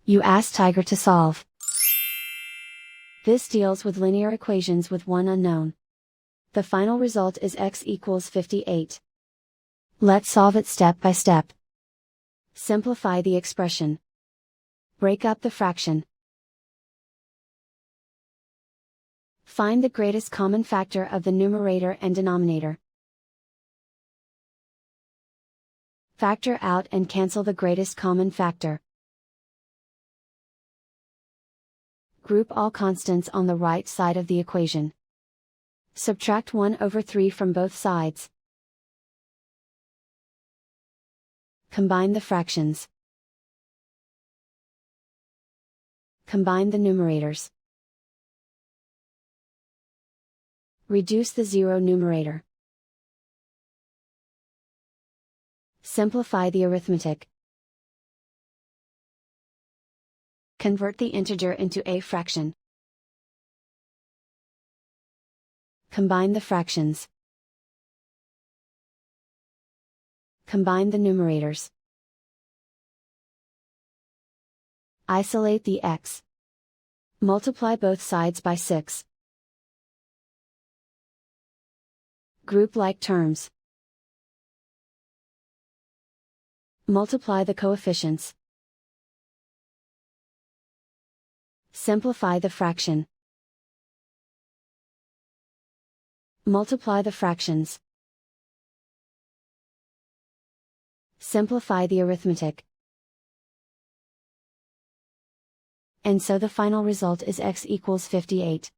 You ask Tiger to solve. This deals with linear equations with one unknown. The final result is x equals 58. Let's solve it step by step. Simplify the expression. Break up the fraction. Find the greatest common factor of the numerator and denominator. Factor out and cancel the greatest common factor. Group all constants on the right side of the equation. Subtract 1/3 from both sides. Combine the fractions. Combine the numerators. Reduce the zero numerator. Simplify the arithmetic. Convert the integer into a fraction. Combine the fractions. Combine the numerators. Isolate the x. Multiply both sides by 6. Group like terms. Multiply the coefficients. Simplify the fraction. Multiply the fractions. Simplify the arithmetic. And so the final result is x equals 58.